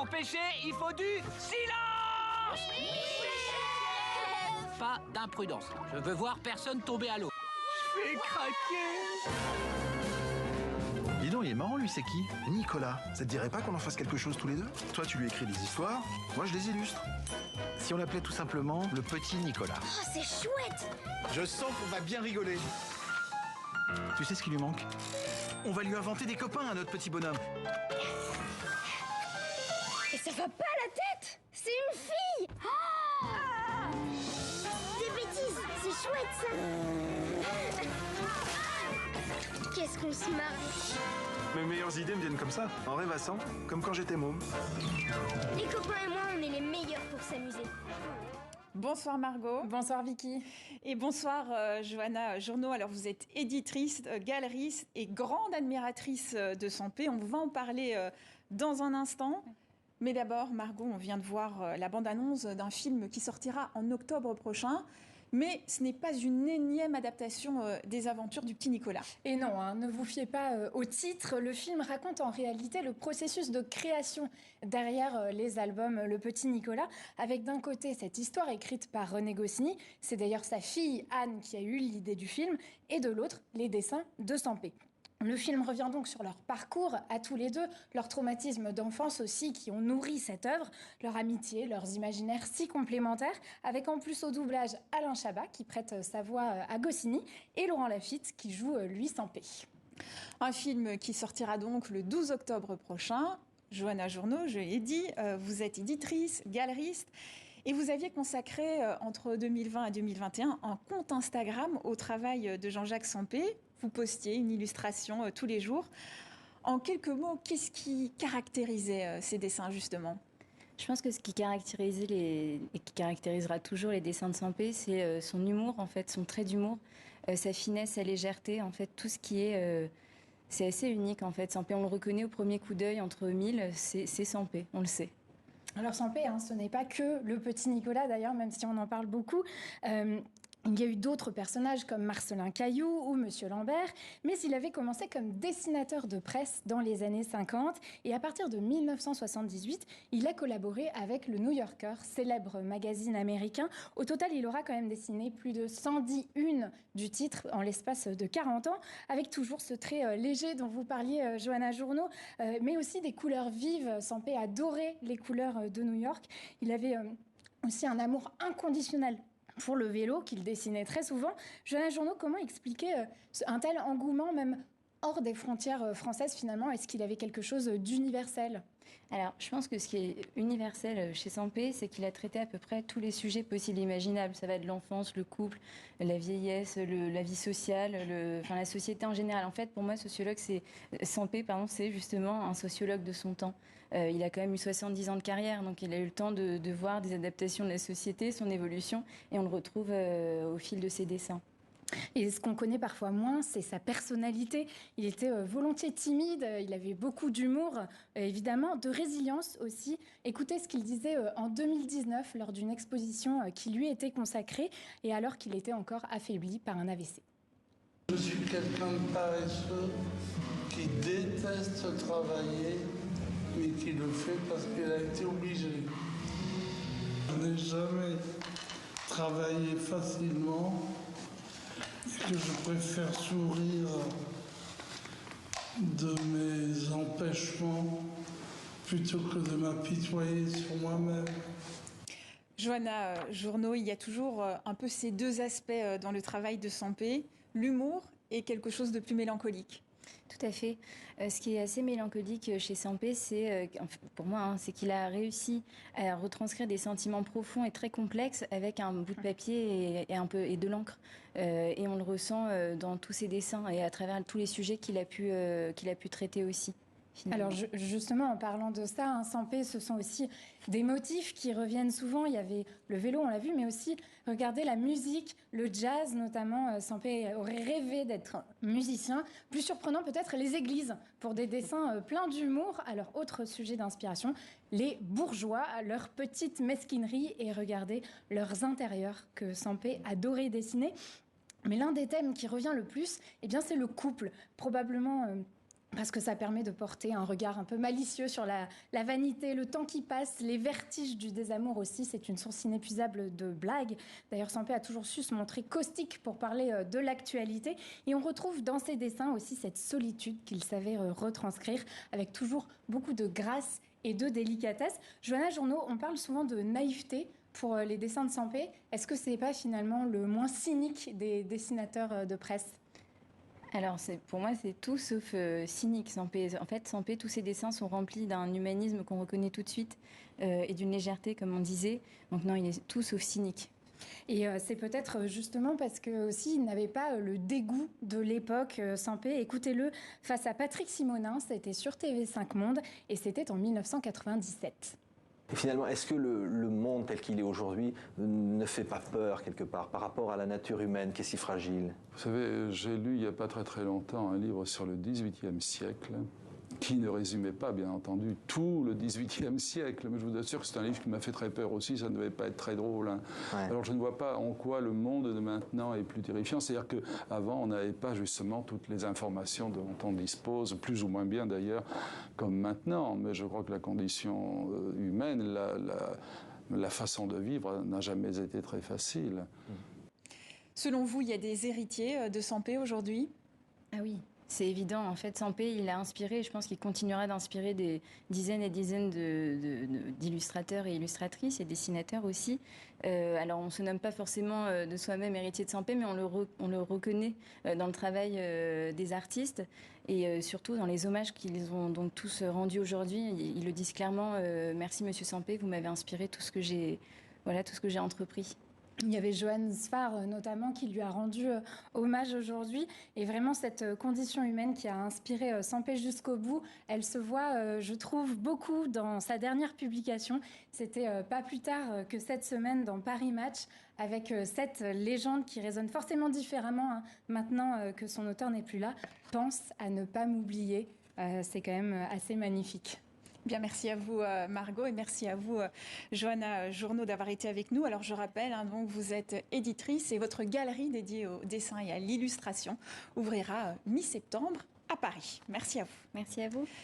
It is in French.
pour pêcher, il faut du silence. Oui, Pas d'imprudence. Je veux voir personne tomber à l'eau. Je vais craquer. Dis donc, il est marrant, lui, c'est qui? Nicolas. Ça te dirait pas qu'on en fasse quelque chose tous les deux? Toi, tu lui écris des histoires, moi, je les illustre. Si on l'appelait tout simplement le petit Nicolas. Oh, c'est chouette. Je sens qu'on va bien rigoler. Tu sais ce qui lui manque? On va lui inventer des copains à notre petit bonhomme. Et ça va pas à la tête. C'est une fille. Oh des bêtises. C'est chouette, ça. Qu'est-ce qu'on se marre. Mes meilleures idées me viennent comme ça, en rêvassant, comme quand j'étais môme. Les copains et moi, on est les meilleurs pour s'amuser. Bonsoir Margot. Bonsoir Vicky. Et bonsoir Johanna Journeau. Alors vous êtes éditrice, galeriste et grande admiratrice de Sampé. On va en parler dans un instant. Mais d'abord Margot, on vient de voir la bande-annonce d'un film qui sortira en octobre prochain. Mais ce n'est pas une énième adaptation des aventures du petit Nicolas. Et non, ne vous fiez pas au titre. Le film raconte en réalité le processus de création derrière les albums Le Petit Nicolas, avec d'un côté cette histoire écrite par René Goscinny, c'est d'ailleurs sa fille Anne qui a eu l'idée du film, et de l'autre, les dessins de Sampé. Le film revient donc sur leur parcours à tous les deux, leur traumatisme d'enfance aussi qui ont nourri cette œuvre, leur amitié, leurs imaginaires si complémentaires, avec en plus au doublage Alain Chabat qui prête sa voix à Goscinny et Laurent Lafitte qui joue lui Sampé. Un film qui sortira donc le 12 octobre prochain. Johanna Journeau, je l'ai dit, vous êtes éditrice, galeriste. Et vous aviez consacré, entre 2020 et 2021, un compte Instagram au travail de Jean-Jacques Sampé. Vous postiez une illustration tous les jours. En quelques mots, qu'est-ce qui caractérisait ces dessins, justement ? Je pense que ce qui caractérisait et qui caractérisera toujours les dessins de Sampé, c'est son humour, en fait, son trait d'humour, sa finesse, sa légèreté, en fait, tout ce qui est... c'est assez unique, en fait. Sampé, on le reconnaît au premier coup d'œil, entre mille, c'est Sampé, on le sait. Alors Sampé, ce n'est pas que le petit Nicolas d'ailleurs, même si on en parle beaucoup. Il y a eu d'autres personnages comme Marcelin Caillou ou Monsieur Lambert, mais il avait commencé comme dessinateur de presse dans les années 50 et à partir de 1978, il a collaboré avec le New Yorker, célèbre magazine américain. Au total, il aura quand même dessiné plus de 110 unes du titre en l'espace de 40 ans, avec toujours ce trait léger dont vous parliez, Johanna Journeau, mais aussi des couleurs vives. Sampé adorait les couleurs de New York. Il avait aussi un amour inconditionnel pour le vélo, qu'il dessinait très souvent. Johanna Journeau, comment expliquer un tel engouement, même hors des frontières françaises, finalement? Est-ce qu'il avait quelque chose d'universel? Alors, je pense que ce qui est universel chez Sampé, c'est qu'il a traité à peu près tous les sujets possibles et imaginables. Ça va de l'enfance, le couple, la vieillesse, la vie sociale, la société en général. En fait, pour moi, Sampé, c'est justement un sociologue de son temps. Il a quand même eu 70 ans de carrière, donc il a eu le temps de voir des adaptations de la société, son évolution, et on le retrouve au fil de ses dessins. Et ce qu'on connaît parfois moins, c'est sa personnalité. Il était volontiers timide, il avait beaucoup d'humour, évidemment, de résilience aussi. Écoutez ce qu'il disait en 2019 lors d'une exposition qui lui était consacrée et alors qu'il était encore affaibli par un AVC. Je suis quelqu'un de paresseux qui déteste travailler, mais qui le fait parce qu'il a été obligé. Je n'ai jamais travaillé facilement. Que je préfère sourire de mes empêchements plutôt que de m'apitoyer sur moi-même. Johanna Journeau, il y a toujours un peu ces deux aspects dans le travail de Sampé, l'humour et quelque chose de plus mélancolique. Tout à fait. Ce qui est assez mélancolique chez Sampé, pour moi, c'est qu'il a réussi à retranscrire des sentiments profonds et très complexes avec un bout de papier et de l'encre. Et on le ressent dans tous ses dessins et à travers tous les sujets qu'il a pu traiter aussi. Finalement. Alors justement, en parlant de ça, Sampé, ce sont aussi des motifs qui reviennent souvent. Il y avait le vélo, on l'a vu, mais aussi, regardez, la musique, le jazz notamment. Sampé aurait rêvé d'être musicien. Plus surprenant peut-être, les églises, pour des dessins pleins d'humour. Alors, autre sujet d'inspiration, les bourgeois, leur petite mesquinerie et regardez leurs intérieurs que Sampé adorait dessiner. Mais l'un des thèmes qui revient le plus, c'est le couple. Probablement... parce que ça permet de porter un regard un peu malicieux sur la vanité, le temps qui passe, les vertiges du désamour aussi. C'est une source inépuisable de blagues. D'ailleurs, Sampé a toujours su se montrer caustique pour parler de l'actualité. Et on retrouve dans ses dessins aussi cette solitude qu'il savait retranscrire avec toujours beaucoup de grâce et de délicatesse. Johanna Journeau, on parle souvent de naïveté pour les dessins de Sampé. Est-ce que ce n'est pas finalement le moins cynique des dessinateurs de presse ? Alors, pour moi, c'est tout sauf cynique, Sampé. En fait, Sampé, tous ses dessins sont remplis d'un humanisme qu'on reconnaît tout de suite et d'une légèreté, comme on disait. Donc non, il est tout sauf cynique. Et c'est peut-être justement parce que aussi il n'avait pas le dégoût de l'époque, Sampé. Écoutez-le face à Patrick Simonin, c'était sur TV5 Monde et c'était en 1997. Et finalement, est-ce que le monde tel qu'il est aujourd'hui ne fait pas peur quelque part par rapport à la nature humaine qui est si fragile ? Vous savez, j'ai lu il n'y a pas très longtemps un livre sur le XVIIIe siècle qui ne résumait pas, bien entendu, tout le XVIIIe siècle. Mais je vous assure que c'est un livre qui m'a fait très peur aussi, ça ne devait pas être très drôle. Hein. Ouais. Alors je ne vois pas en quoi le monde de maintenant est plus terrifiant. C'est-à-dire qu'avant, on n'avait pas justement toutes les informations dont on dispose, plus ou moins bien d'ailleurs, comme maintenant. Mais je crois que la condition humaine, la façon de vivre n'a jamais été très facile. Selon vous, il y a des héritiers de Sampé aujourd'hui ? Ah oui. C'est évident. En fait, Sampé, il a inspiré, je pense qu'il continuera d'inspirer des dizaines et dizaines d'illustrateurs et illustratrices et dessinateurs aussi. Alors, on ne se nomme pas forcément de soi-même héritier de Sampé, mais on le reconnaît dans le travail des artistes et surtout dans les hommages qu'ils ont donc tous rendus aujourd'hui. Ils le disent clairement, merci Monsieur Sampé, vous m'avez inspiré tout ce que j'ai entrepris. Il y avait Johann Sfar notamment qui lui a rendu hommage aujourd'hui. Et vraiment, cette condition humaine qui a inspiré Sampé jusqu'au bout, elle se voit, je trouve, beaucoup dans sa dernière publication. C'était pas plus tard que cette semaine dans Paris Match, avec cette légende qui résonne forcément différemment maintenant que son auteur n'est plus là. Pense à ne pas m'oublier. C'est quand même assez magnifique. Bien, merci à vous Margot et merci à vous Johanna Journeau d'avoir été avec nous. Alors je rappelle, donc vous êtes éditrice et votre galerie dédiée au dessin et à l'illustration ouvrira mi-septembre à Paris. Merci à vous. Merci à vous.